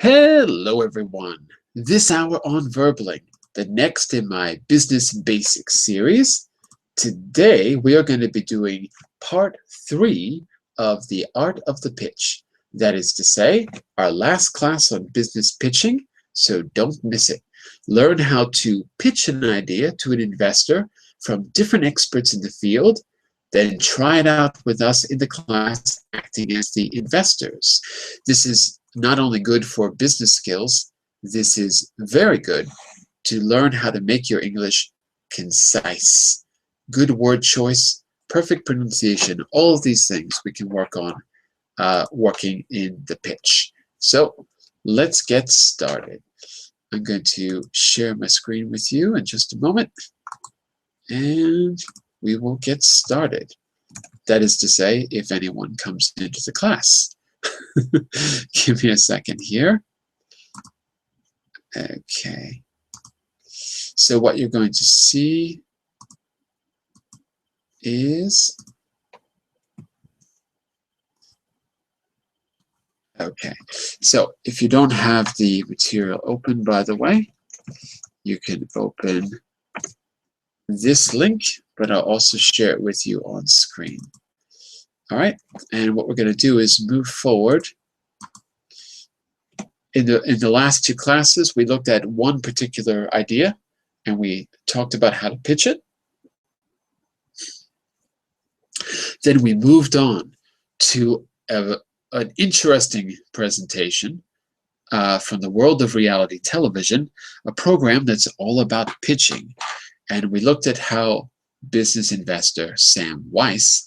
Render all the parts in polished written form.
Hello everyone. This hour on Verbling, the next in my Business Basics series. Today we are going to be doing part 3 of the Art of the Pitch. That is to say, our last class on business pitching, so don't miss it. Learn how to pitch an idea to an investor from different experts in the field, then try it out with us in the class acting as the investors. This is not only good for business skills, this is very good to learn how to make your English concise. Good word choice, perfect pronunciation, all of these things we can work on working in the pitch. So let's get started. I'm going to share my screen with you in just a moment, and we will get started. That is to say, if anyone comes into the class. Give me a second here. Okay. So what you're going to see is, okay. So if you don't have the material open, by the way, you can open this link, but I'll also share it with you on screen. All right, and what we're going to do is move forward. In the last two classes, we looked at one particular idea, and we talked about how to pitch it. Then we moved on to an interesting presentation from the world of reality television, a program that's all about pitching. And we looked at how business investor Sam Weiss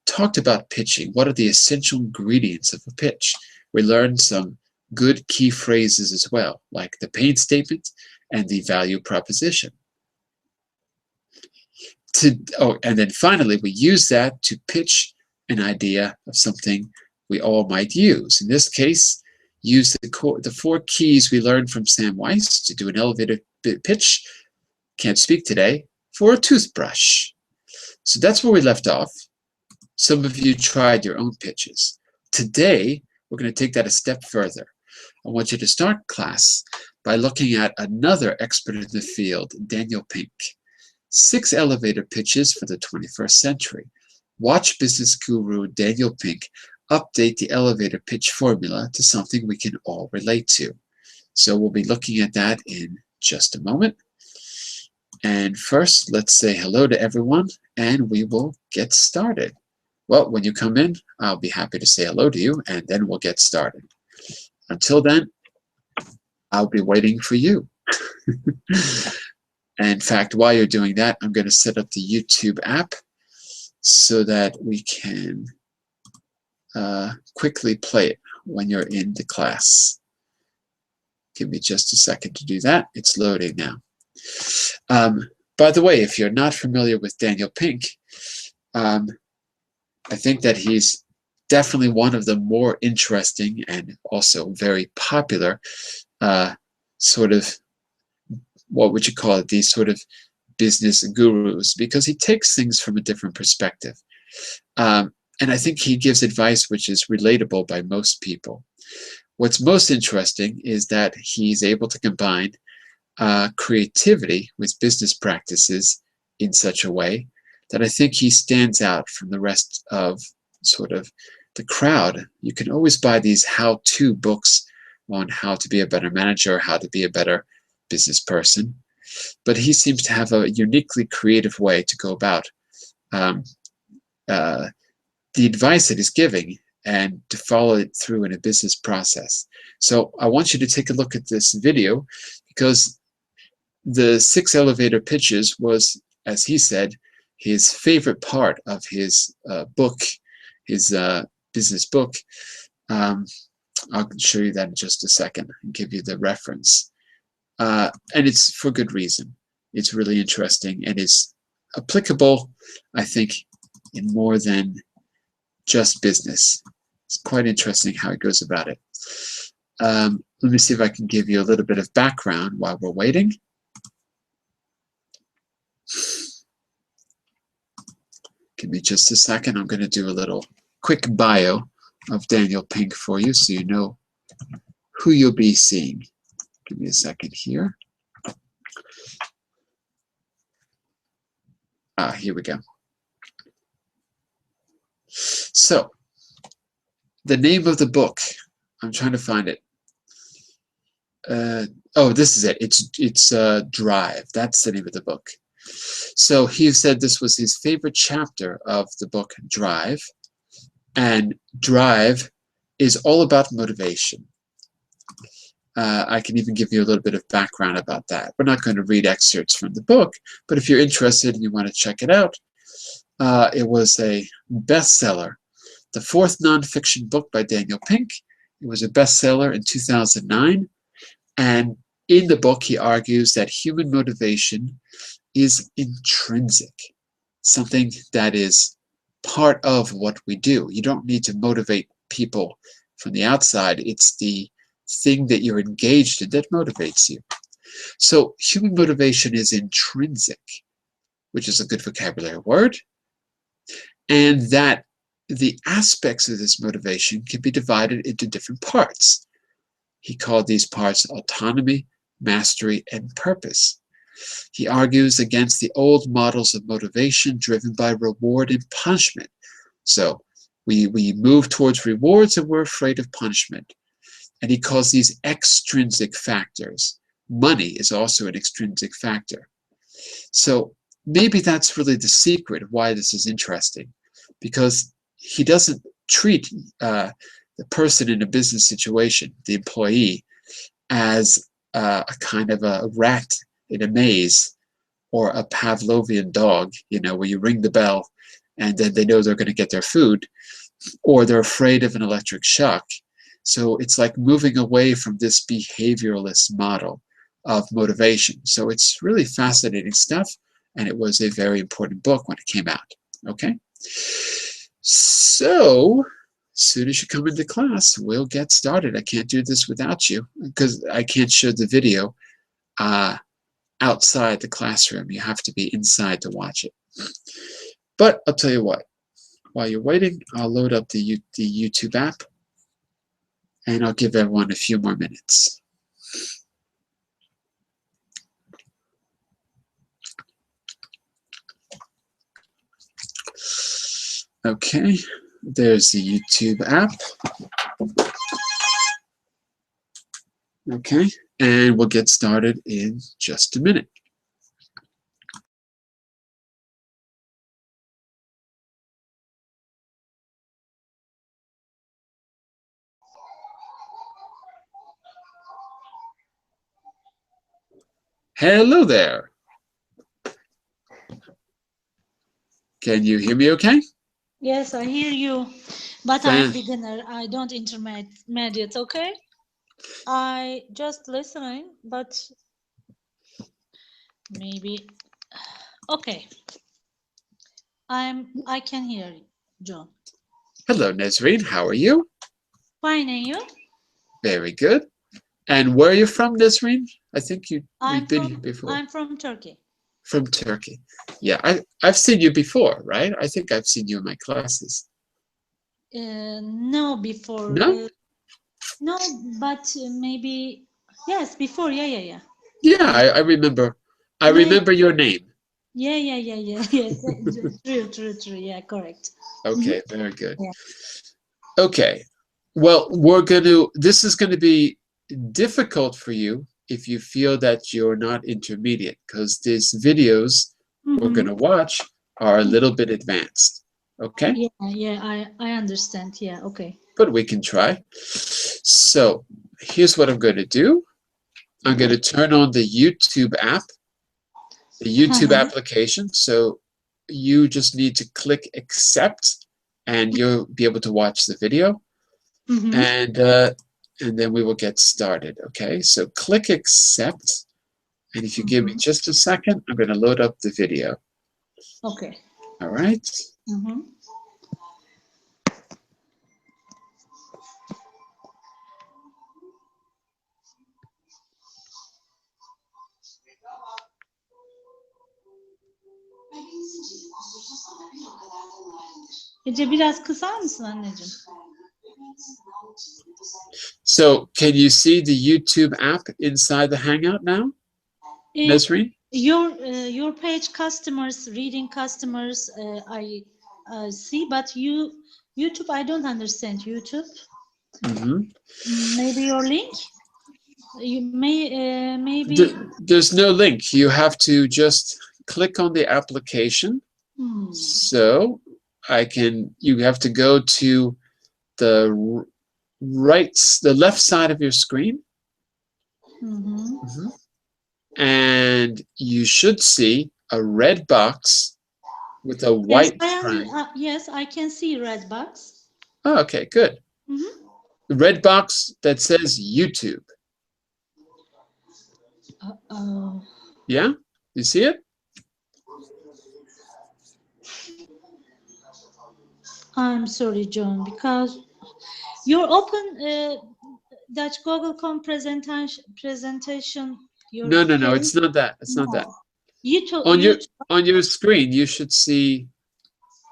talked about pitching. What are the essential ingredients of a pitch? We learned some good key phrases as well, like the pain statement and the value proposition. And then finally, we use that to pitch an idea of something we all might use. In this case, use the 4 keys we learned from Sam Weiss to do an elevator pitch. Can't speak today, for a toothbrush. So that's where we left off. Some of you tried your own pitches. Today, we're going to take that a step further. I want you to start class by looking at another expert in the field, Daniel Pink. 6 elevator pitches for the 21st century. Watch business guru Daniel Pink update the elevator pitch formula to something we can all relate to. So we'll be looking at that in just a moment. And first, let's say hello to everyone, and we will get started. Well, when you come in, I'll be happy to say hello to you, and then we'll get started. Until then, I'll be waiting for you. And in fact, while you're doing that, I'm going to set up the YouTube app so that we can quickly play it when you're in the class. Give me just a second to do that. It's loading now. By the way, if you're not familiar with Daniel Pink, I think that he's definitely one of the more interesting and also very popular sort of, what would you call it, these sort of business gurus, because he takes things from a different perspective. And I think he gives advice which is relatable by most people. What's most interesting is that he's able to combine creativity with business practices in such a way that I think he stands out from the rest of sort of the crowd. You can always buy these how-to books on how to be a better manager, how to be a better business person, but he seems to have a uniquely creative way to go about the advice that he's giving and to follow it through in a business process. So I want you to take a look at this video, because the 6 elevator pitches was, as he said, his favorite part of his book, his business book. I'll show you that in just a second and give you the reference. And it's for good reason. It's really interesting and is applicable, I think, in more than just business. It's quite interesting how he goes about it. Let me see if I can give you a little bit of background while we're waiting. Give me just a second. I'm going to do a little quick bio of Daniel Pink for you so you know who you'll be seeing. Give me a second here. Here we go. So, the name of the book, I'm trying to find it. Oh, this is it. It's Drive. That's the name of the book. So he said this was his favorite chapter of the book Drive, and Drive is all about motivation. I can even give you a little bit of background about that. We're not going to read excerpts from the book, but if you're interested and you want to check it out, it was a bestseller. The fourth nonfiction book by Daniel Pink. It was a bestseller in 2009. And in the book, he argues that human motivation is intrinsic, something that is part of what we do. You don't need to motivate people from the outside. It's the thing that you're engaged in that motivates you. So human motivation is intrinsic, which is a good vocabulary word, and that the aspects of this motivation can be divided into different parts. He called these parts autonomy, mastery, and purpose. He argues against the old models of motivation driven by reward and punishment. So we move towards rewards and we're afraid of punishment. And he calls these extrinsic factors. Money is also an extrinsic factor. So maybe that's really the secret of why this is interesting, because he doesn't treat the person in a business situation, the employee, as a kind of a rat in a maze or a Pavlovian dog, where you ring the bell and then they know they're going to get their food, or they're afraid of an electric shock. So it's like moving away from this behavioralist model of motivation. So it's really fascinating stuff, and it was a very important book when it came out. Okay? So, as soon as you come into class, we'll get started. I can't do this without you because I can't show the video outside the classroom. You have to be inside to watch it. But I'll tell you what, while you're waiting, I'll load up the YouTube app, and I'll give everyone a few more minutes. Okay, there's the YouTube app. Okay, and we'll get started in just a minute. Hello there. Can you hear me okay? Yes, I hear you, but I'm beginner. I don't intermediate, okay? I just listening, but maybe, okay. I can hear you, John. Hello, Nesreen. How are you? Fine, and you? Very good. And where are you from, Nesreen? I think we've been here before. I'm from Turkey. From Turkey. Yeah, I've seen you before, right? I think I've seen you in my classes. No, before. No? No, but maybe, yes, before, yeah. Yeah, I remember. I remember your name. Yeah. Yes, true. Yeah, correct. Okay, very good. Yeah. Okay, well, this is going to be difficult for you if you feel that you're not intermediate, because these videos we're going to watch are a little bit advanced. Okay? Yeah, I understand. Yeah, okay. But we can try. So here's what I'm going to do. I'm going to turn on the YouTube app, the YouTube application. So you just need to click accept, and you'll be able to watch the video. And then we will get started. Okay, so click accept, and if you give me just a second, I'm going to load up the video. Okay. All right. Ece biraz kısar mısın anneciğim? So can you see the YouTube app inside the Hangout now, Uh, Nesreen? your page customers, reading customers, I see, but YouTube, I don't understand YouTube. Mm-hmm. Maybe your link. You maybe. There's no link. You have to just click on the application. Hmm. So you have to go to the the left side of your screen. Mm-hmm. Mm-hmm. And you should see a red box with a Yes, white triangle. yes, I can see red box. Oh, okay, good. Mm-hmm. The red box that says YouTube. Uh-oh. Yeah? You see it? I'm sorry, John, because you're open that Google.com presentation. Your No. page. It's not that. It's not that. No. YouTube. On your YouTube. on your screen, you should see.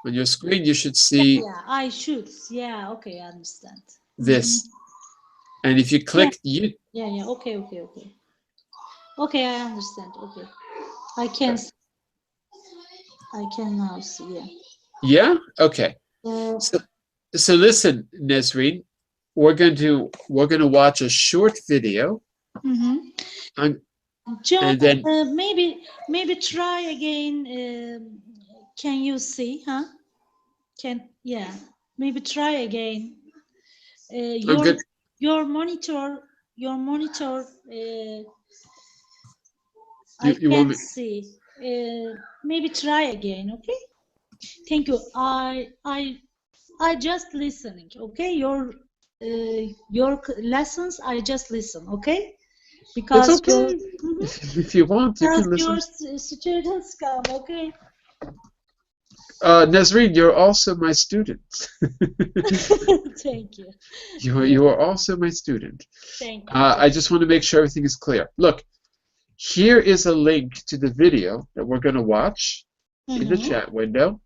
On your screen, you should Yeah, see yeah. I should. Yeah. Okay. I understand. Mm-hmm. this. And if you Yeah. click you, Yeah. Yeah. Okay. Okay. Okay. Okay. I understand. Okay. I can. I can now see. Yeah. yeah, okay. Uh, So so listen, Nesreen, we're going to watch a short video, mm-hmm. on, John, and then maybe try again. Can you see? Huh? Can yeah? Maybe try again. I'm good. Your monitor. Your monitor. I You want can't me? see. Maybe try again. Okay. Thank you. I just listening. Okay. Your lessons. I just listen. Okay. It's Because your okay. If you want, you because can your listen. students come. Okay. Nesreen, you're also my student. Thank you. You are, Yeah. you are also my student. Thank you. I just want to make sure everything is clear. Look, here is a link to the video that we're going to watch in the Mm-hmm. chat window.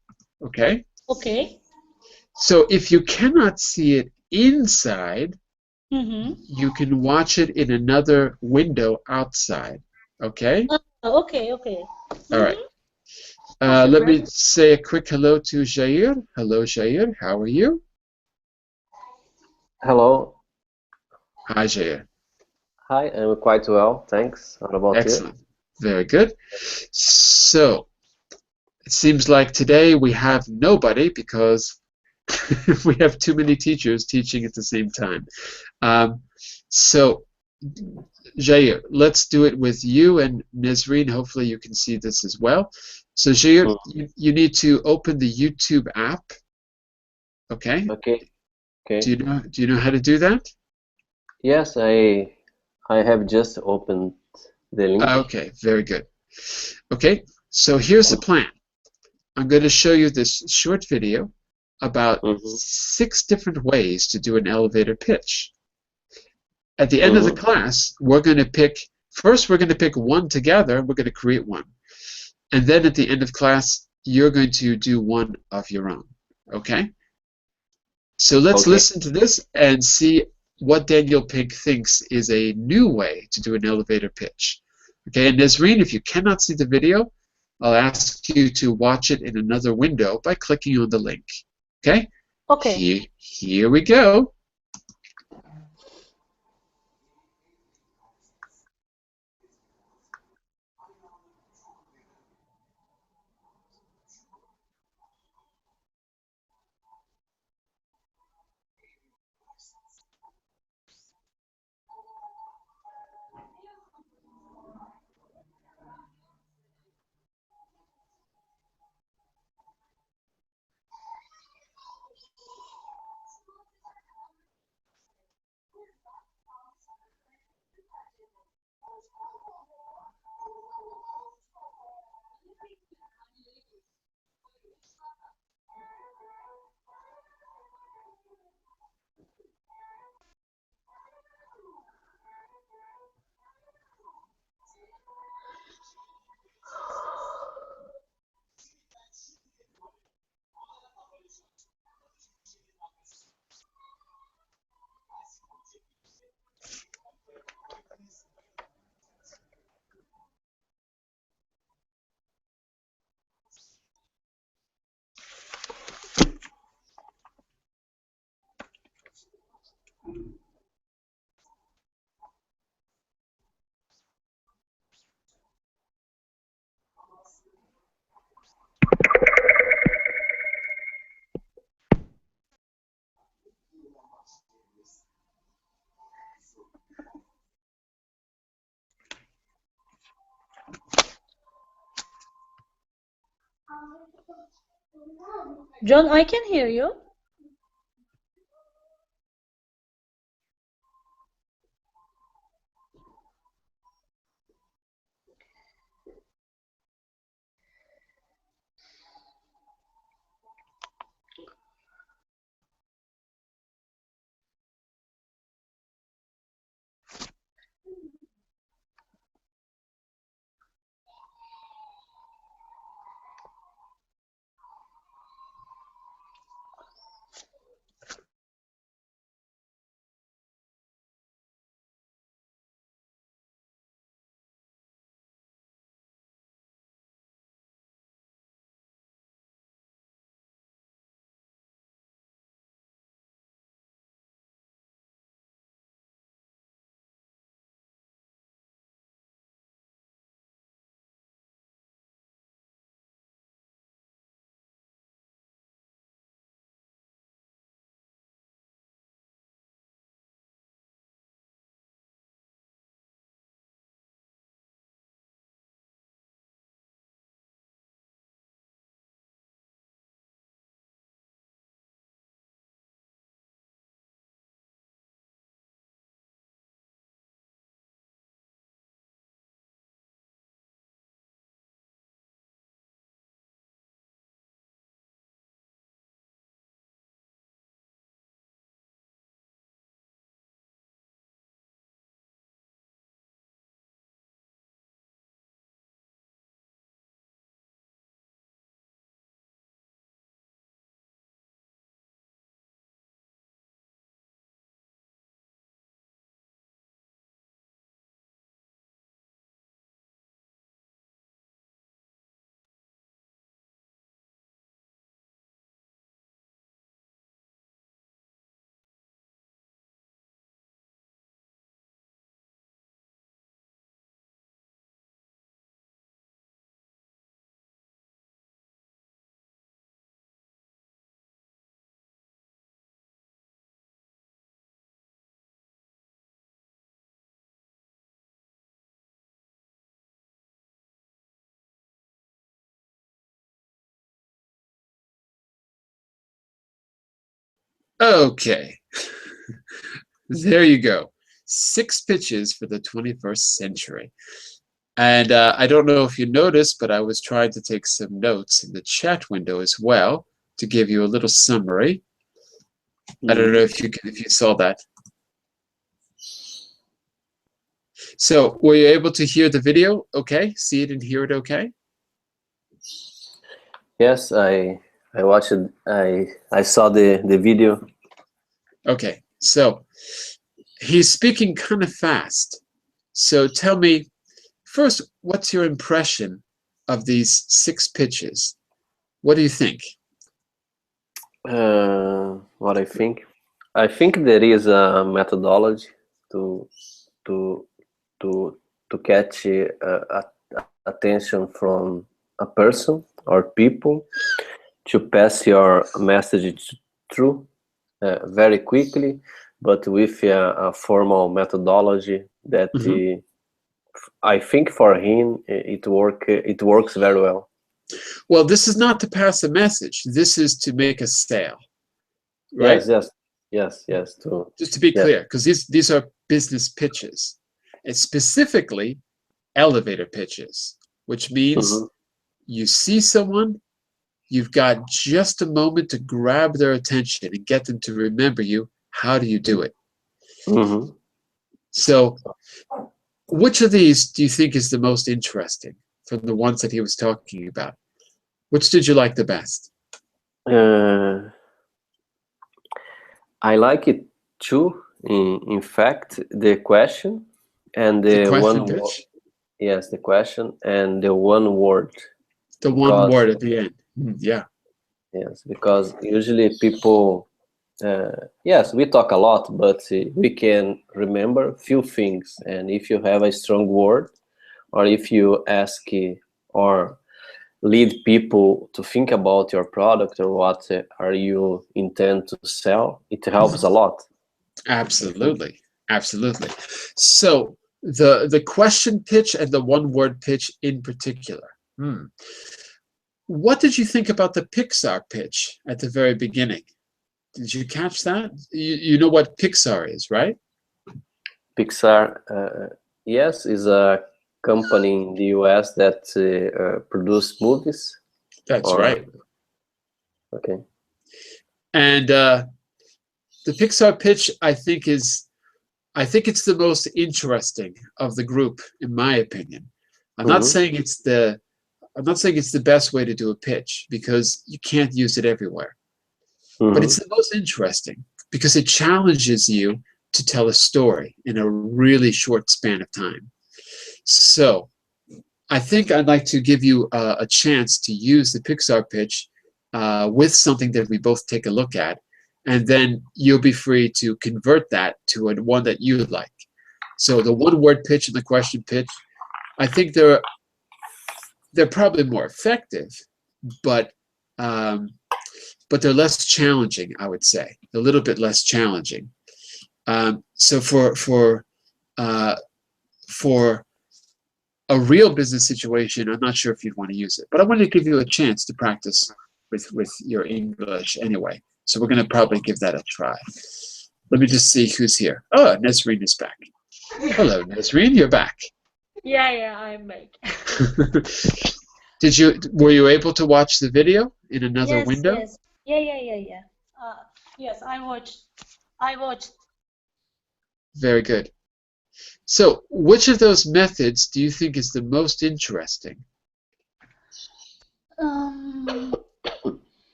Okay? Okay. So if you cannot see it inside, Mm-hmm. you can watch it in another window outside. Okay? Okay. Okay. All right. Mm-hmm. Okay. Let me say a quick hello to Jair. Hello, Jair. How are you? Hello. Hi, Jair. Hi, I'm quite well, thanks. What about you? Excellent. Very good. So, it seems like today we have nobody because we have too many teachers teaching at the same time. So, Jair, let's do it with you and Nesreen. Hopefully you can see this as well. So, Jair, Mm, you need to open the YouTube app. Okay? Okay, Do okay. you know how to do that? Yes, I have just opened the link. Okay, very good. Okay, so here's the plan. I'm going to show you this short video about Mm-hmm. 6 different ways to do an elevator pitch. At the end of the Mm-hmm. class, first we're going to pick one together, we're going to create one. And then at the end of class, you're going to do one of your own. Okay? So let's Okay. listen to this and see what Daniel Pink thinks is a new way to do an elevator pitch. Okay, and Nesreen, if you cannot see the video, I'll ask you to watch it in another window by clicking on the link. Okay? Okay. Here we go. John, I can hear you. Okay, there you go. 6 pitches for the 21st century. And I don't know if you noticed, but I was trying to take some notes in the chat window as well to give you a little summary. I don't know if you saw that. So were you able to hear the video okay? See it and hear it okay? Yes, I watched it. I saw the video. Okay, so he's speaking kind of fast. So tell me, first, what's your impression of these 6 pitches? What do you think? What I think? I think there is a methodology to to to to catch attention from a person or people to pass your message through very quickly, but with a formal methodology that I think for him it works very well. Well, this is not to pass a message. This is to make a sale, right? Yes. Just to be clear, because these are business pitches, and specifically elevator pitches, which means you see someone, you've got just a moment to grab their attention and get them to remember you. How do you do it? So, which of these do you think is the most interesting from the ones that he was talking about? Which did you like the best? I like it too. In fact, the question and the question pitch. Yes, the question and the one word. The one word at the end. Yeah. Yes, because usually people yes, we talk a lot, but we can remember few things. And if you have a strong word, or if you ask or lead people to think about your product or what are you intend to sell, it helps a lot. Absolutely, absolutely. So the question pitch and the one-word pitch in particular. What did you think about the Pixar pitch at the very beginning? Did you catch that? You know what Pixar is, right? Pixar, yes, is a company in the US that produce movies. That's right. Okay. And the Pixar pitch, I think it's the most interesting of the group, in my opinion. I'm not saying it's the best way to do a pitch because you can't use it everywhere. But it's the most interesting because it challenges you to tell a story in a really short span of time. So I think I'd like to give you a chance to use the Pixar pitch with something that we both take a look at, and then you'll be free to convert that to one that you like. So the one-word pitch and the question pitch, I think they're probably more effective, but they're less challenging, I would say. A little bit less challenging. So for a real business situation, I'm not sure if you'd want to use it, but I wanted to give you a chance to practice with your English anyway. So we're going to probably give that a try. Let me just see who's here. Oh, Nesreen is back. Hello, Nesreen, you're back. Yeah, I'm back. Were you able to watch the video in another window? Yes. Yeah. Yes, I watched. Very good. So, which of those methods do you think is the most interesting?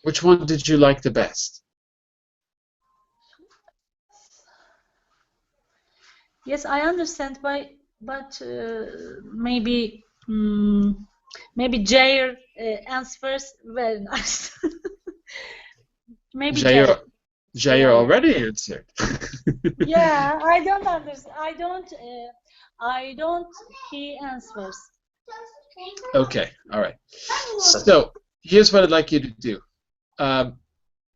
Which one did you like the best? Yes, I understand, but maybe Jair answers very nice. Maybe Jair already answered. Yeah, I don't understand. I don't hear answers. Okay, all right. So here's what I'd like you to do. I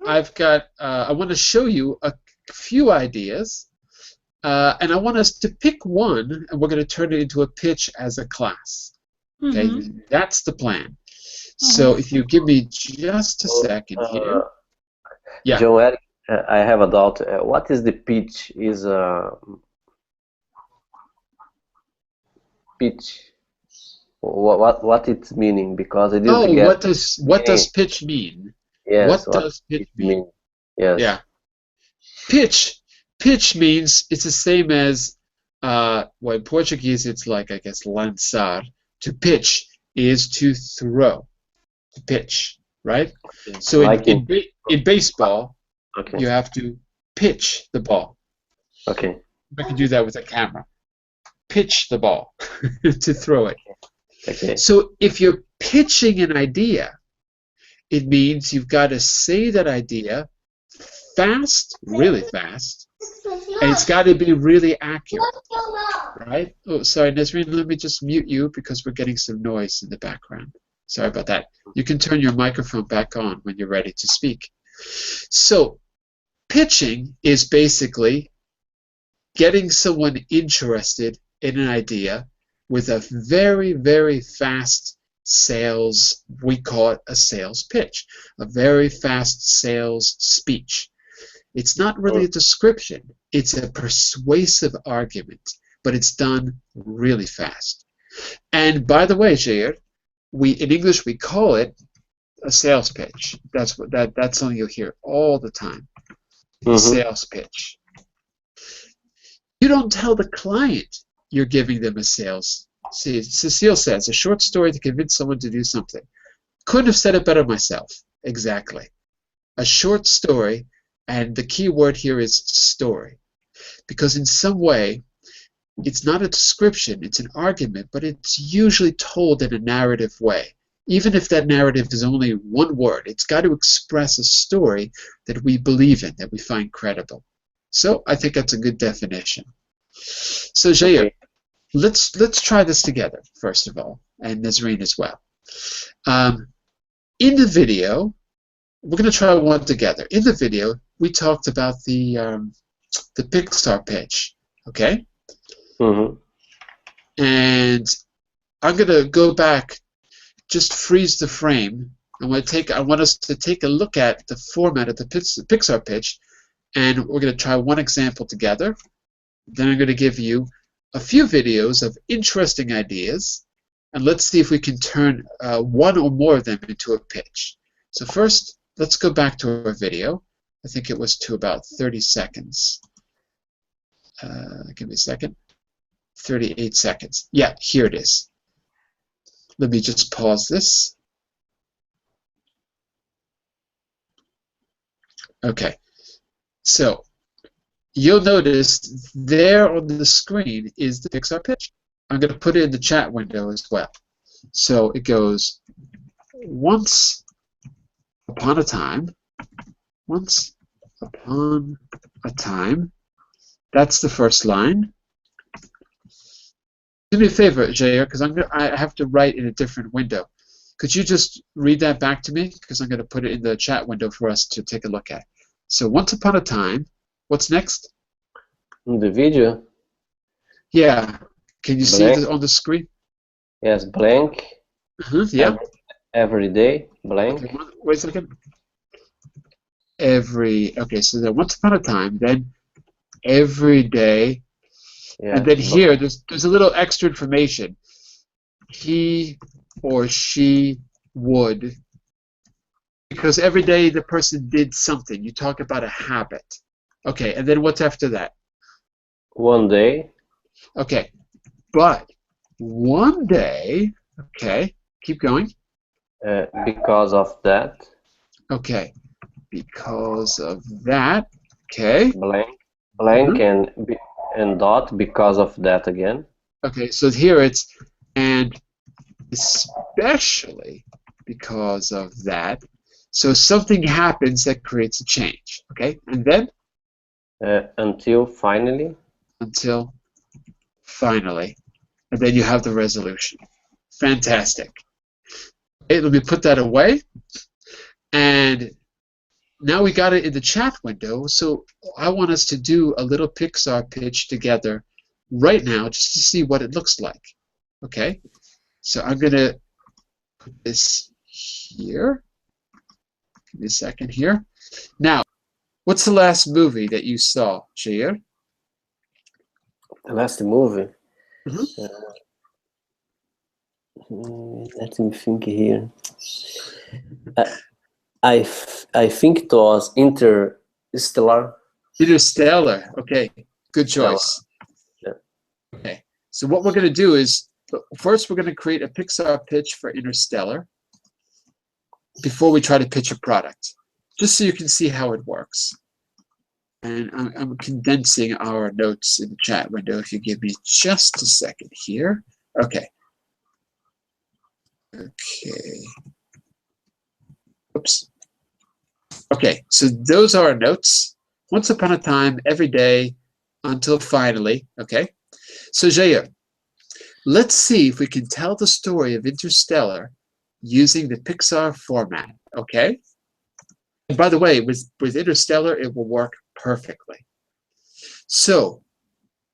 want to show you a few ideas, and I want us to pick one, and we're going to turn it into a pitch as a class. Okay, that's the plan. So if you give me just a second here. Yeah. Joe, I have a doubt. What is the pitch? Pitch? What it's meaning? Because I didn't get. What does pitch mean? Yes. What does pitch mean? Yes. Yeah. Pitch means it's the same as well, in Portuguese it's like, I guess, lançar. To pitch is to throw. To pitch, right? So like in baseball, okay, you have to pitch the ball. Okay. I can do that with a camera. Pitch the ball to throw it. Okay. So if you're pitching an idea, it means you've got to say that idea fast, really fast, and it's got to be really accurate, right? Oh, sorry, Nesreen, let me just mute you because we're getting some noise in the background. Sorry about that. You can turn your microphone back on when you're ready to speak. So pitching is basically getting someone interested in an idea with a very, very fast sales, we call it a sales pitch, a very fast sales speech. It's not really a description, it's a persuasive argument, but it's done really fast. And by the way, Jair, in English we call it a sales pitch. That's something you'll hear all the time. Sales pitch. You don't tell the client you're giving them a sales. See, Cecile says, a short story to convince someone to do something. Couldn't have said it better myself. Exactly. A short story, and the key word here is story. Because in some way, it's not a description, it's an argument, but it's usually told in a narrative way. Even if that narrative is only one word, it's got to express a story that we believe in, that we find credible. So I think that's a good definition. So Jair, Okay. let's try this together, first of all, and Nazreen as well. In the video, we're going to try one together. In the video, we talked about the Pixar pitch, okay? Mm-hmm. And I'm going to go back, just freeze the frame. I want us to take a look at the format of the Pixar pitch, and we're going to try one example together. Then I'm going to give you a few videos of interesting ideas, and let's see if we can turn one or more of them into a pitch. So first, let's go back to our video. I think it was to about 30 seconds. Give me a second. 38 seconds. Yeah, here it is. Let me just pause this. Okay. So you'll notice there on the screen is the Pixar pitch. I'm going to put it in the chat window as well. So it goes, once upon a time, that's the first line. Do me a favor, Jair, because I have to write in a different window. Could you just read that back to me? Because I'm going to put it in the chat window for us to take a look at. So once upon a time, what's next? In the video? Yeah. Can you see Blank. it on the screen? Yes, blank. Yeah. Every day, blank. Okay, wait a second. Okay, so then once upon a time, then every day, Yeah. and then here there's a little extra information. He or she would, because every day the person did something. You talk about a habit. Okay, and then what's after that? One day. Okay, but one day, okay, keep going. Because of that. Okay, because of that, okay. Blank and dot because of that again. Okay, so here it's, and especially because of that. So something happens that creates a change, okay? And then? Until finally. Until finally. And then you have the resolution. Fantastic. Okay, let me put that away. And now we got it in the chat window, so I want us to do a little Pixar pitch together right now just to see what it looks like. Okay? So I'm going to put this here. Give me a second here. Now, what's the last movie that you saw, Jair? The last movie? Mm-hmm. Let me think here. I think it was Interstellar. Interstellar. Okay, good choice. Yeah. Okay, so what we're going to do is, first we're going to create a Pixar pitch for Interstellar before we try to pitch a product, just so you can see how it works. And I'm condensing our notes in the chat window. If you give me just a second here. Okay. Okay. Oops. Okay, so those are our notes. Once upon a time, every day, until finally. Okay. So Jair, let's see if we can tell the story of Interstellar using the Pixar format. Okay. And by the way, with Interstellar, it will work perfectly. So,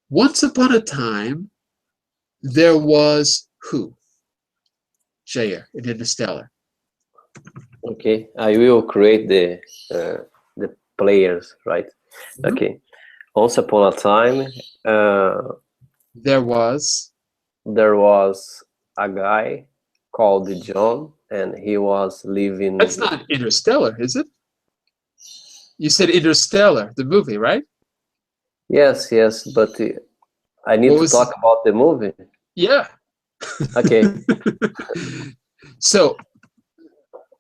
once upon a time, there was who? Jair, in Interstellar. Okay, I will create the players, right? Mm-hmm. Okay. Once upon a time, there was a guy called John, and he was living. That's not Interstellar, is it? You said Interstellar, the movie, right? Yes, but I need to talk about the movie. Yeah. Okay. So,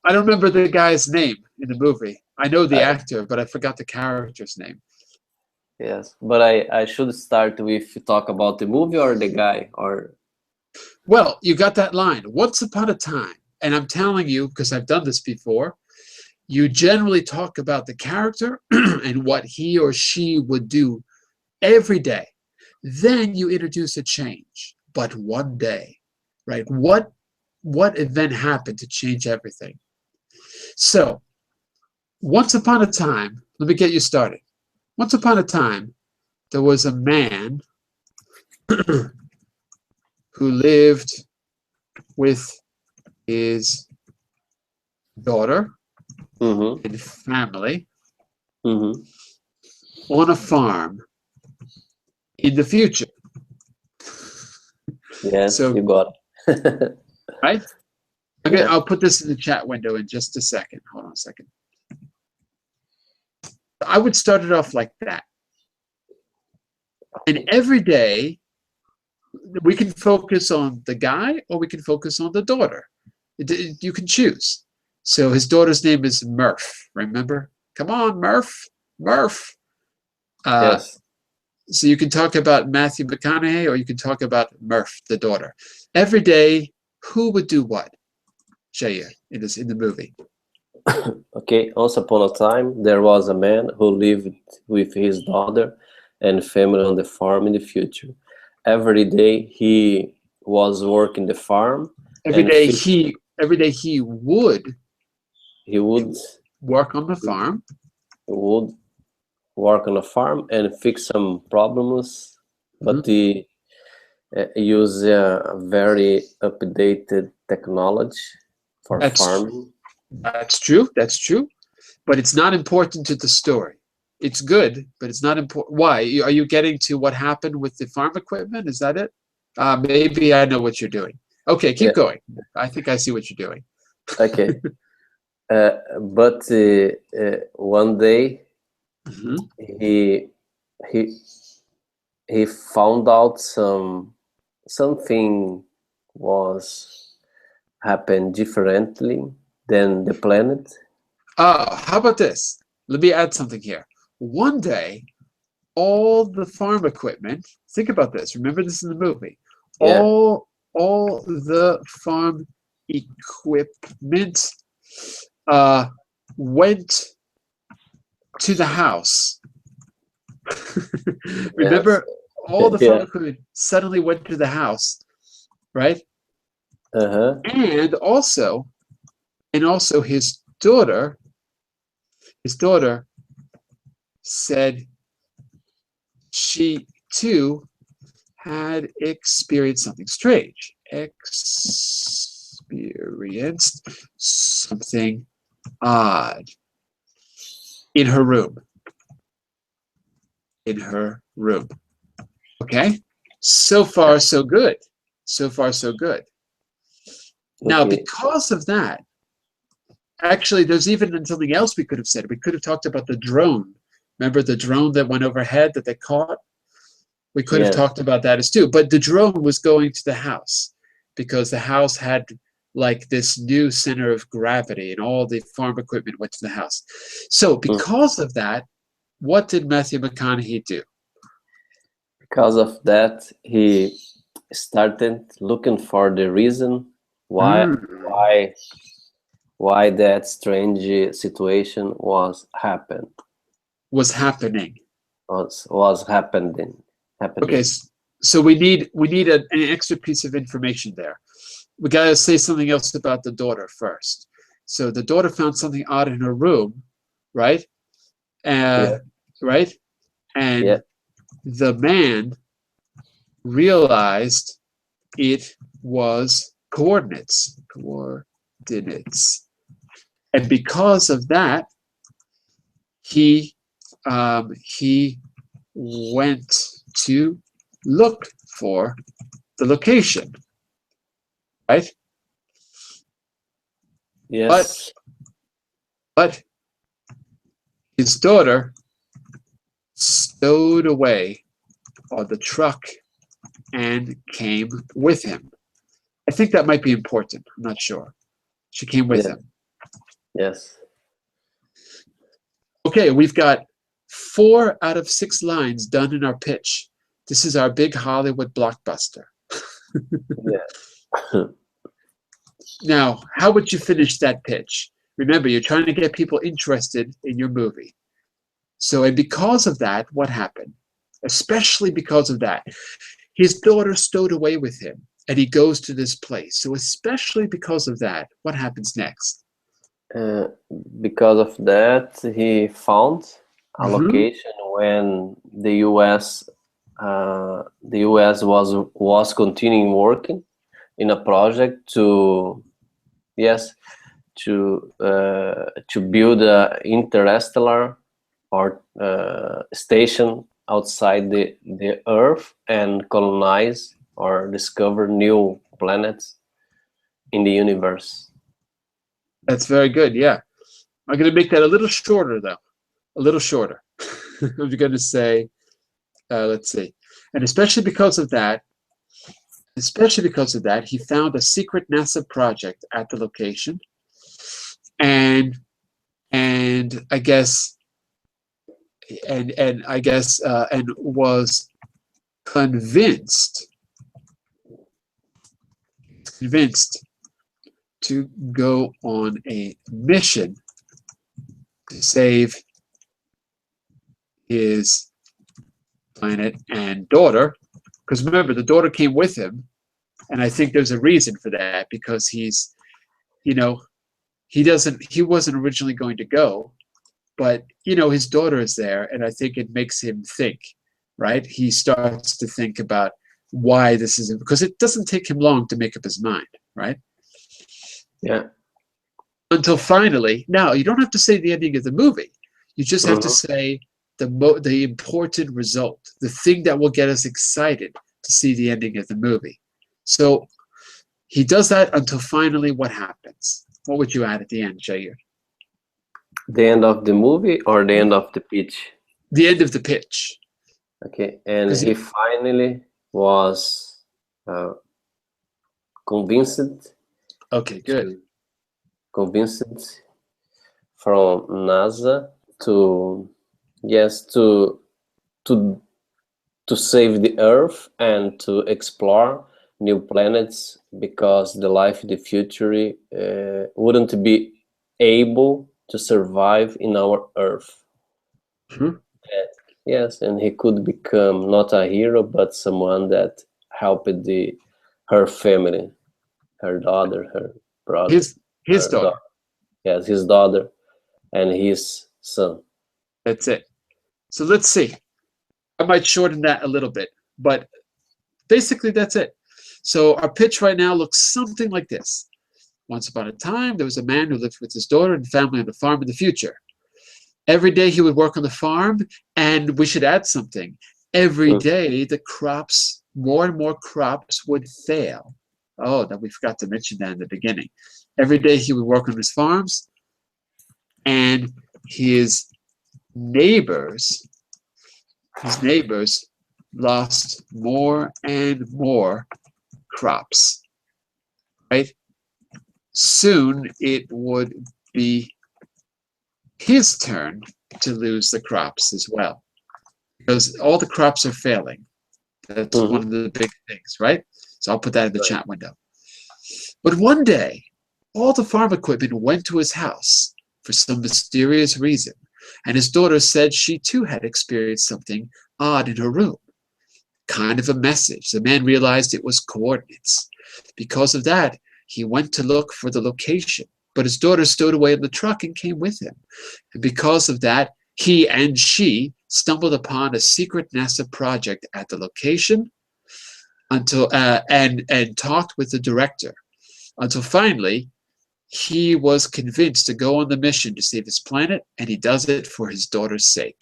I don't remember the guy's name in the movie. I know the actor, but I forgot the character's name. Yes, but I should start with talk about the movie or the guy or. Well, you got that line. Once upon a time, and I'm telling you because I've done this before, you generally talk about the character and what he or she would do every day. Then you introduce a change, but one day, right? What event happened to change everything? So, once upon a time, let me get you started. Once upon a time, there was a man who lived with his daughter Mm-hmm. and family Mm-hmm. on a farm in the future. Yes, So, you got it. right? Okay, Yeah. I'll put this in the chat window in just a second. Hold on a second. I would start it off like that. And every day, we can focus on the guy or we can focus on the daughter. You can choose. So his daughter's name is Murph. Remember? Come on, Murph. Murph. Uh, Yes. so you can talk about Matthew McConaughey or you can talk about Murph, the daughter. Every day, who would do what? Shaya, in the movie. Okay. Once upon a time, there was a man who lived with his daughter and family on the farm in the future. Every day he was working the farm Every and day he would he would work on the farm. would work on a farm and fix some problems, but he use a very updated technology for farming. That's true. That's true. But it's not important to the story. It's good, but it's not important. Why? Are you getting to what happened with the farm equipment? Is that it? Maybe I know what you're doing. Okay, keep Yeah. going. I think I see what you're doing. Okay. But one day Mhm. he he he found out something was happened differently than the planet. How about this? Let me add something here. One day, all the farm equipment, think about this. Remember this in the movie. Yeah. All the farm equipment went to the house. Remember, all the farm Yeah. equipment suddenly went to the house, right? Uh-huh. And also his daughter said she too had experienced something strange. Experienced something odd in her room. In her room. Okay? So far, so good. So far, so good. Now, Okay. because of that, actually, there's even something else we could have said. We could have talked about the drone. Remember the drone that went overhead that they caught? We could have Yes. talked about that as too. But the drone was going to the house because the house had like this new center of gravity and all the farm equipment went to the house. So because of that, what did Matthew McConaughey do? Because of that, he started looking for the reason why that strange situation was happening. Okay, so we need an extra piece of information there. We got to say something else about the daughter first. So the daughter found something odd in her room, right? Right? And Yeah. the man realized it was coordinates. And because of that, he went to look for the location, right? Yes. But his daughter stowed away on the truck and came with him. I think that might be important. I'm not sure. She came with him. Yes. Okay, we've got 4 out of 6 lines done in our pitch. This is our big Hollywood blockbuster. Yeah. Now, how would you finish that pitch? Remember, you're trying to get people interested in your movie. So, and because of that, what happened? Especially because of that, his daughter stowed away with him, and he goes to this place. So, especially because of that, what happens next? Uh, because of that, he found a Mm-hmm. location when the U.S. was continuing working in a project to, yes, to build a interstellar or station outside the Earth and colonize or discover new planets in the universe. That's very good. Yeah. I'm going to make that a little shorter, though. A little shorter. I'm going to say, let's see. And especially because of that, he found a secret NASA project at the location, and I guess and I guess and was convinced to go on a mission to save his planet and daughter. Because remember, the daughter came with him, and I think there's a reason for that because he's, you know, he wasn't originally going to go, but his daughter is there, and I think it makes him think, right? He starts to think about why this is, because it doesn't take him long to make up his mind, right? Yeah. Until finally, now you don't have to say the ending of the movie. You just have to Mhm. say the important result, the thing that will get us excited to see the ending of the movie. So he does that until finally what happens? What would you add at the end, Jair? The end of the movie or the end of the pitch? The end of the pitch. Okay, and Because he finally was uh, convinced okay, good. to convinced from NASA to, yes, to to save the Earth and to explore new planets because the life in the future wouldn't be able to survive in our Earth. Mhm. Yes, and he could become not a hero, but someone that helped her family, her daughter, her brother, His her daughter. yes, his daughter and his son. That's it. So let's see. I might shorten that a little bit, but basically that's it. So our pitch right now looks something like this. Once upon a time, there was a man who lived with his daughter and family on a farm in the future. Every day he would work on the farm, and we should add something. Every Mm. day the crops, more and more crops would fail. Oh, that we forgot to mention that in the beginning. Every day he would work on his farms, and his neighbors, his neighbors lost more and more crops, right? Soon it would be his turn to lose the crops as well, because all the crops are failing. That's one of Mm-hmm. the big things, right? So I'll put that in the Right. chat window. But one day, all the farm equipment went to his house for some mysterious reason, and his daughter said she too had experienced something odd in her room, kind of a message. The man realized it was coordinates. Because of that, he went to look for the location, but his daughter stowed away in the truck and came with him. And because of that, he and she stumbled upon a secret NASA project at the location until and talked with the director until finally he was convinced to go on the mission to save his planet, and he does it for his daughter's sake.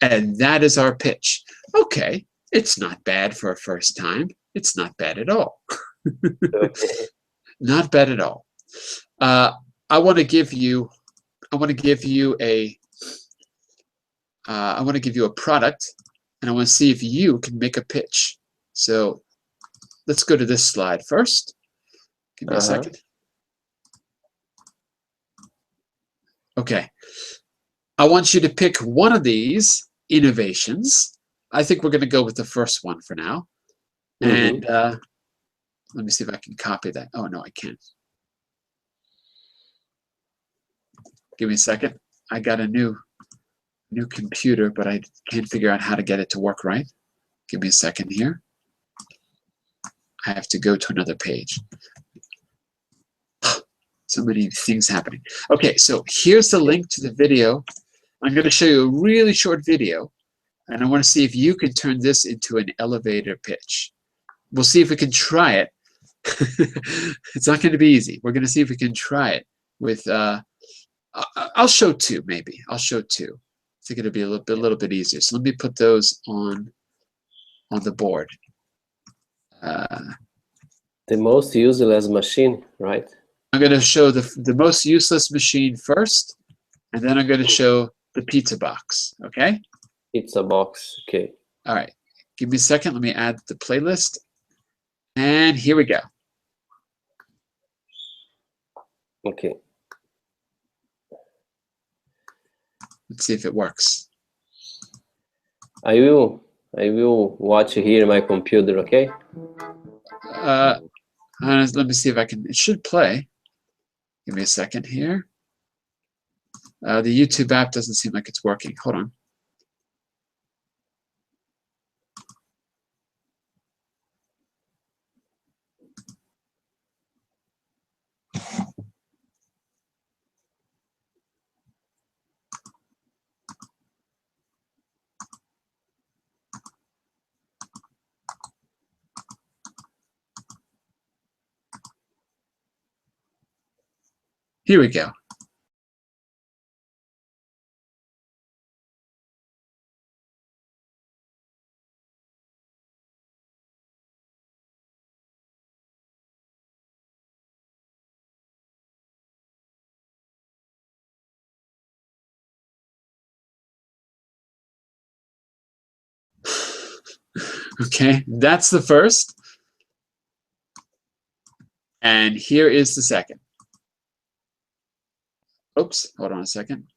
And that is our pitch. Okay, it's not bad for a first time. It's not bad at all. Okay. Not bad at all. Uh, I want to give you. I want to give you a. I want to give you a product, and I want to see if you can make a pitch. So let's go to this slide first. Give me a Uh-huh. second. Okay. I want you to pick one of these innovations. I think we're going to go with the first one for now. Mm-hmm. And let me see if I can copy that. Oh, no, I can't. Give me a second. I got a new computer, but I can't figure out how to get it to work right. Give me a second here. I have to go to another page. So many things happening. Okay, so here's the link to the video. I'm going to show you a really short video, and I want to see if you can turn this into an elevator pitch. We'll see if we can try it. It's not going to be easy. We're going to see if we can try it with, I'll show two, maybe. I'll show two. I think it'll be a little bit easier. So let me put those on the board. The most useless machine, right? I'm going to show the most useless machine first, and then I'm going to show the pizza box, okay? Pizza box, okay. All right, give me a second. Let me add the playlist. And here we go. Okay. Let's see if it works. I will watch here my computer, okay? Let me see if I can, it should play. Give me a second here. The YouTube app doesn't seem like it's working. Hold on. Here we go. Okay, that's the first. And here is the second. Oops, hold on a second.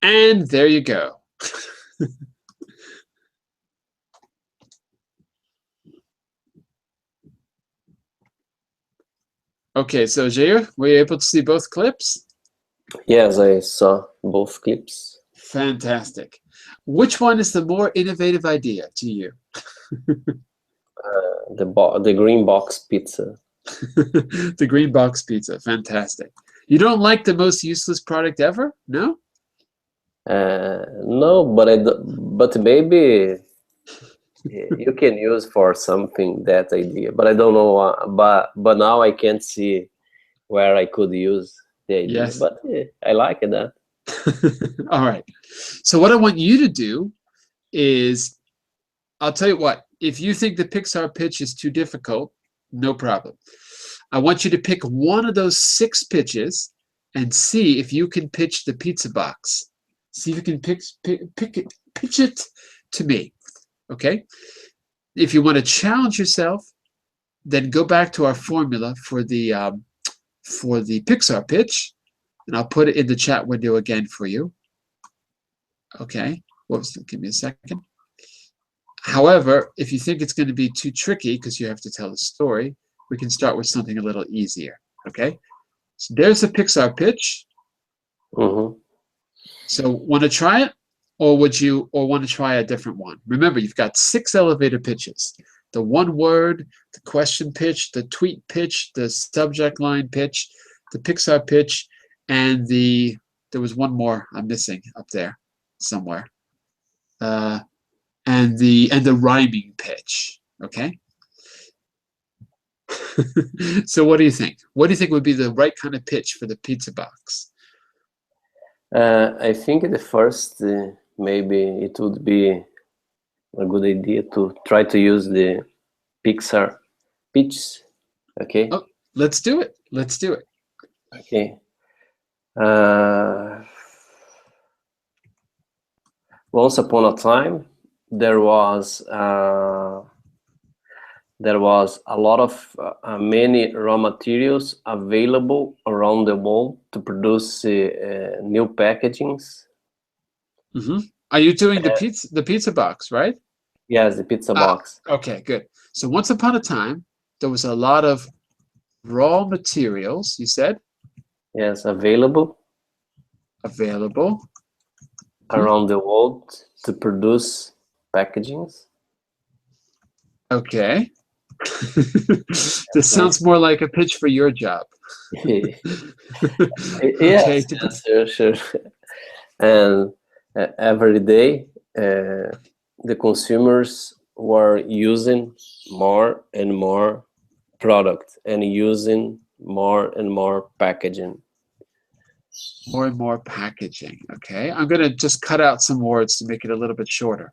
And there you go. Okay, so Jair, were you able to see both clips? Yes, I saw both clips. Fantastic. Which one is the more innovative idea to you? The green box pizza. The green box pizza. Fantastic. You don't like the most useless product ever? No? No, but maybe you can use for something that idea. But I don't know. But now I can't see where I could use the idea. Yes. But I like that. All right. So what I want you to do is, I'll tell you what, if you think the Pixar pitch is too difficult, no problem. I want you to pick one of those 6 pitches and see if you can pitch the pizza box. See if you can pitch it to me, okay? If you want to challenge yourself, then go back to our formula for the Pixar pitch, and I'll put it in the chat window again for you. Okay, whoops, give me a second. However, if you think it's going to be too tricky because you have to tell a story, we can start with something a little easier, okay? So there's a Pixar pitch. Mm-hmm. So want to try it, or want to try a different one? Remember, you've got 6 elevator pitches. The one word, the question pitch, the tweet pitch, the subject line pitch, the Pixar pitch, and there was one more I'm missing up there somewhere. and the rhyming pitch. Okay. So what do you think? What do you think would be the right kind of pitch for the pizza box? I think the first, maybe it would be a good idea to try to use the pixar pitch. Okay. Oh, let's do it. Let's do it. Okay. Once upon a time, there was a lot of many raw materials available around the world to produce new packagings. Mm-hmm. Are you doing the pizza box, right? Yes, the pizza box. Okay, good. So once upon a time, there was a lot of raw materials, you said? Yes, available around the world to produce packagings. Okay. This sounds more like a pitch for your job. Yes, Okay. yes, sure. And every day, the consumers were using more and more product and using more and more packaging. More and more packaging. Okay. I'm going to just cut out some words to make it a little bit shorter.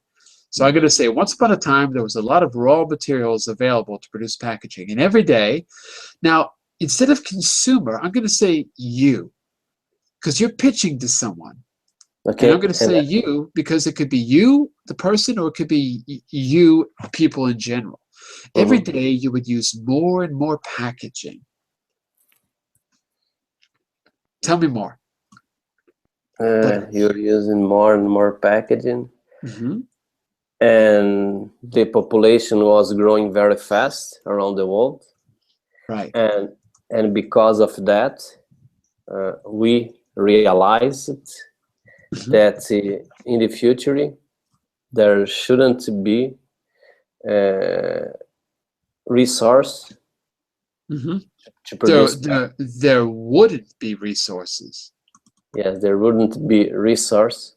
So I'm going to say, once upon a time, there was a lot of raw materials available to produce packaging. And every day, now, instead of consumer, I'm going to say you, because you're pitching to someone. Okay. And I'm going to say you because it could be you, the person, or it could be you, people in general. Every day, you would use more and more packaging. Tell me more. You're using more and more packaging. Mm-hmm. And the population was growing very fast around the world. Right. And because of that, we realized that in the future, there shouldn't be resource to produce. There wouldn't be resources. Yes, there wouldn't be resource.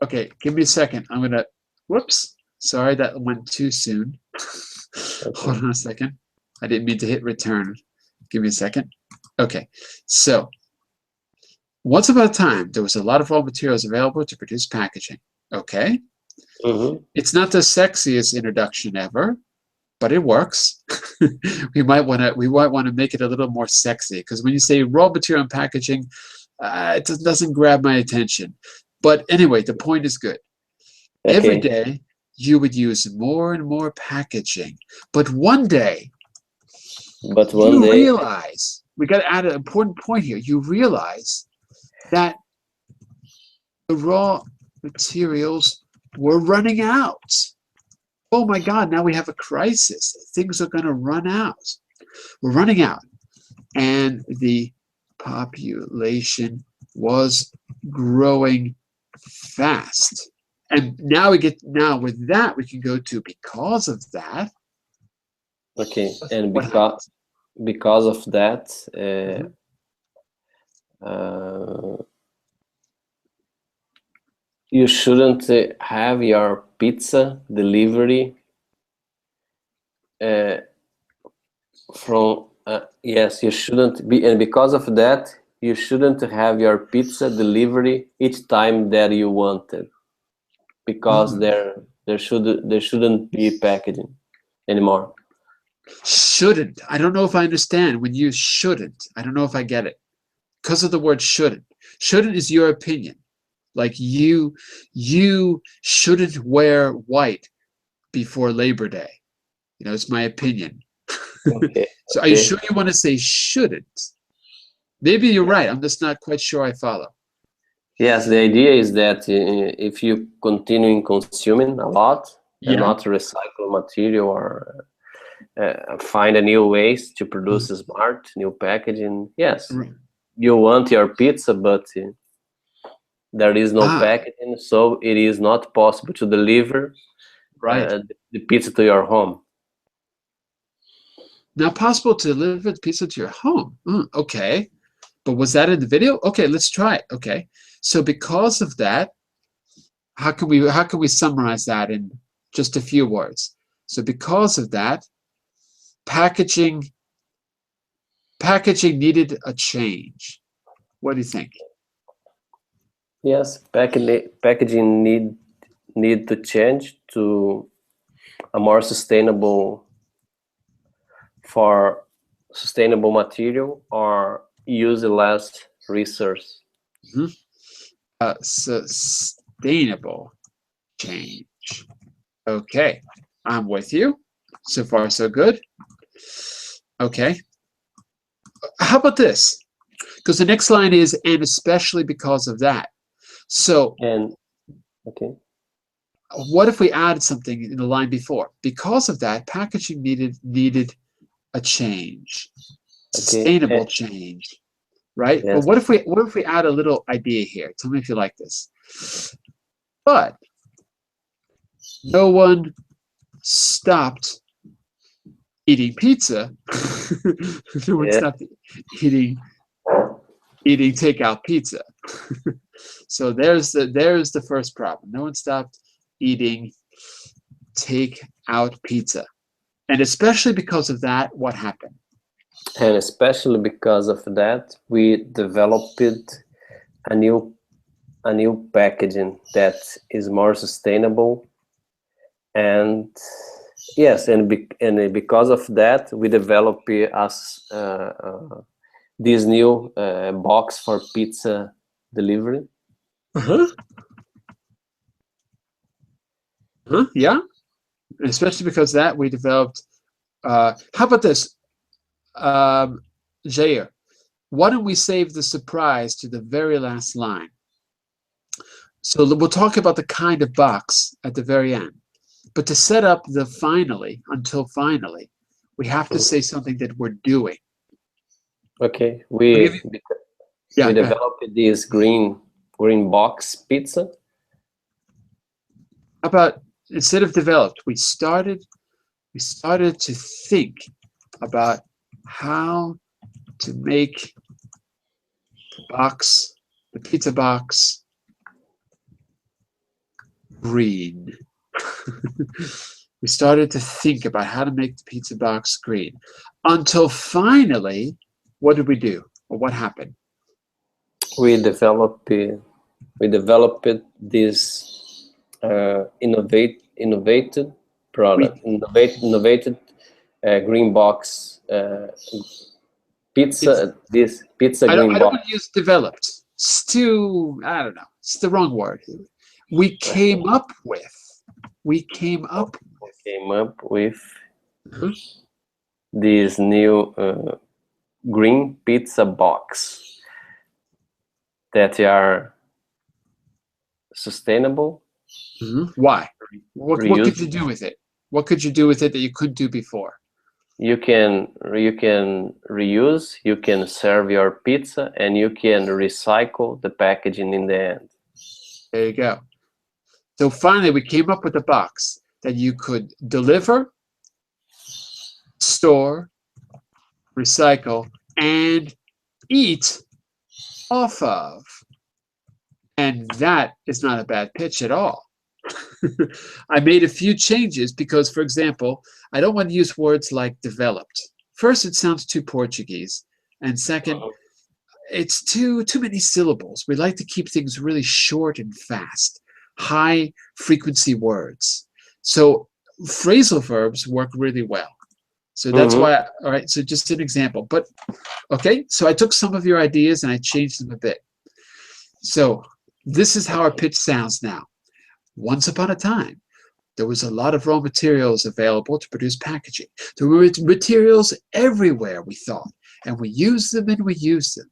Okay, give me a second. I'm gonna. Whoops. Sorry, that went too soon. Okay. Hold on a second. I didn't mean to hit return. Give me a second. Okay, so once upon a time, there was a lot of raw materials available to produce packaging. Okay. It's not the sexiest introduction ever, but it works. we might want to make it a little more sexy, because when you say raw material and packaging, it doesn't grab my attention. But anyway, the point is good. Okay. Every day you would use more and more packaging, but one day you realize, we got to add an important point here. You realize that the raw materials were running out. Oh my God, now we have a crisis. Things are going to run out. We're running out. And the population was growing fast. And now with that, we can go to because of that. Okay, and because of that, you shouldn't have your pizza delivery from yes, you shouldn't be, and because of that, you shouldn't have your pizza delivery each time that you want it, because there shouldn't be packaging anymore. Shouldn't. I don't know if I understand when you shouldn't. I don't know if I get it. Because of the word shouldn't. Shouldn't is your opinion. Like you shouldn't wear white before Labor Day. You know, it's my opinion. Okay. So are you sure you want to say shouldn't? Maybe you're right. I'm just not quite sure I follow. Yes, the idea is that if you continue consuming a lot and not recycle material or find a new ways to produce smart new packaging, yes, you want your pizza, but there is no packaging, so it is not possible to deliver the pizza to your home. Not possible to deliver the pizza to your home. Okay. But was that in the video? Okay, let's try it. Okay. So because of that, how can we summarize that in just a few words? So because of that, packaging needed a change. What do you think? Yes, packaging need to change to a more for sustainable material or use less resource. Mm-hmm. Sustainable change. Okay, I'm with you. So far, so good. Okay. How about this? Because the next line is, and especially because of that. So, And okay, what if we added something in the line before? Because of that, packaging needed a change, okay, sustainable change, right? But yes, what if we add a little idea here? Tell me if you like this. But no one stopped eating pizza. No one yeah, stopped eating takeout pizza. So there's the first problem. No one stopped eating takeout pizza. And especially because of that, what happened? and especially because of that, we developed a new packaging that is more sustainable, and yes, and because of that, we developed this new box for pizza delivery. Uh-huh. Huh? Yeah. And especially because of that, we developed. How about this, Jair? Why don't we save the surprise to the very last line? So we'll talk about the kind of box at the very end. But to set up the finally, until finally, we have to say something that we're doing. Okay, I'll give you, we yeah, go ahead. developed this green box pizza. How about instead of developed, we started to think about how to make the pizza box green. We started to think about how to make the pizza box green until finally, what did we do? Or what happened? We developed this innovated product, innovated green box pizza. This pizza I don't, green I don't box. want to use developed. It's too, I don't know. It's the wrong word. We came up with. Came up with this new green pizza box that are sustainable. Why? What could you do with it? What could you do with it that you couldn't do before? You can reuse, you can serve your pizza, and you can recycle the packaging in the end. There you go. So finally, we came up with a box that you could deliver, store, recycle, and eat off of. And that is not a bad pitch at all. I made a few changes because, for example, I don't want to use words like developed. First, it sounds too Portuguese. And second, it's too many syllables. We like to keep things really short and fast, high frequency words. So phrasal verbs work really well. So that's why, all right, so just an example. But, okay, so I took some of your ideas and I changed them a bit. So this is how our pitch sounds now. Once upon a time, there was a lot of raw materials available to produce packaging. There were materials everywhere, we thought, and we used them and we used them,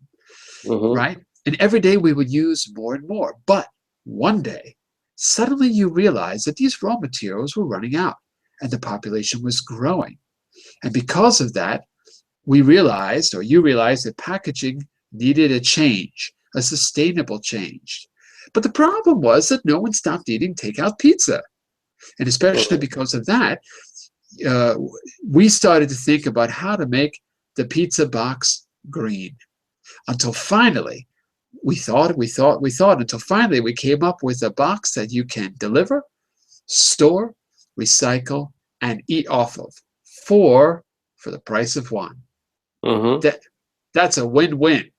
right? And every day we would use more and more. But one day, suddenly you realize that these raw materials were running out and the population was growing. And because of that, we realized, or you realized, that packaging needed a change, a sustainable change. But the problem was that no one stopped eating takeout pizza. And especially because of that, we started to think about how to make the pizza box green. Until finally, we thought until finally we came up with a box that you can deliver, store, recycle, and eat off of for the price of one. Mm-hmm. That's a win-win.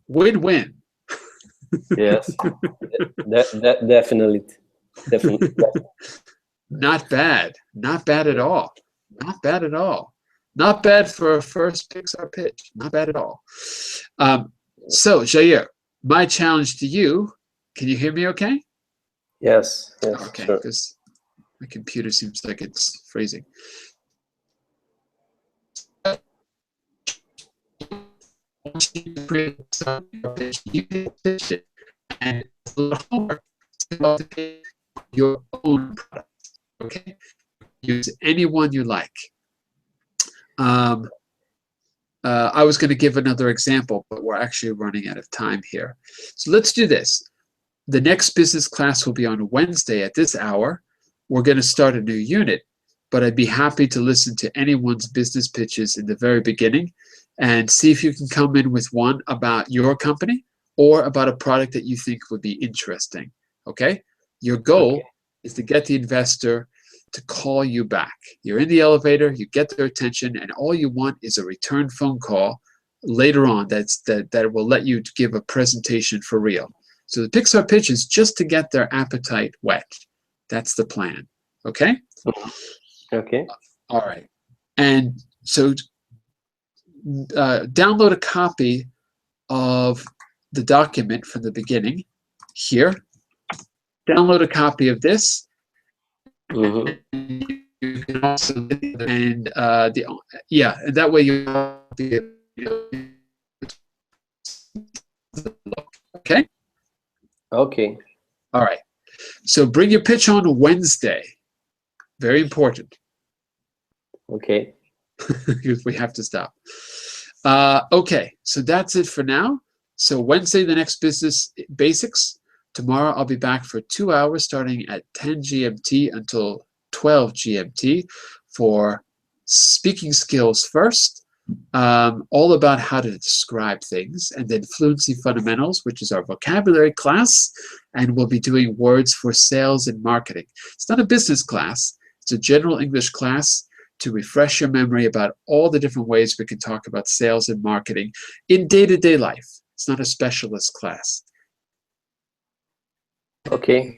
Win-win. Yes. Definitely. Not bad. Not bad at all. Not bad at all. Not bad for a first Pixar pitch. Not bad at all. So, Jair, my challenge to you, can you hear me okay? Yes. Okay, Sure. because my computer seems like it's freezing. You pitch it, and it's a little homework to pick your own product. Okay, use any one you like. I was going to give another example, but we're actually running out of time here. So let's do this. The next business class will be on Wednesday at this hour. We're going to start a new unit, but I'd be happy to listen to anyone's business pitches in the very beginning and see if you can come in with one about your company or about a product that you think would be interesting. Okay? Your goal is to get the investor to call you back. You're in the elevator, you get their attention, and all you want is a return phone call later on that will let you give a presentation for real. So the Pixar pitch is just to get their appetite wet. That's the plan. Okay? Okay. All right. And so download a copy of the document from the beginning here. Download a copy of this. Mm-hmm. You can also and and that way you'll be okay. Okay. All right. So bring your pitch on Wednesday. Very important. Okay. Because we have to stop. Okay. So that's it for now. So Wednesday, the next business basics. Tomorrow I'll be back for 2 hours starting at 10 GMT until 12 GMT for speaking skills first, all about how to describe things, and then fluency fundamentals, which is our vocabulary class, and we'll be doing words for sales and marketing. It's not a business class, it's a general English class to refresh your memory about all the different ways we can talk about sales and marketing in day-to-day life. It's not a specialist class. Okay.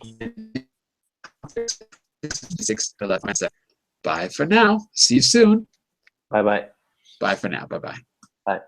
Bye for now. See you soon. Bye-bye. Bye for now. Bye-bye. Bye.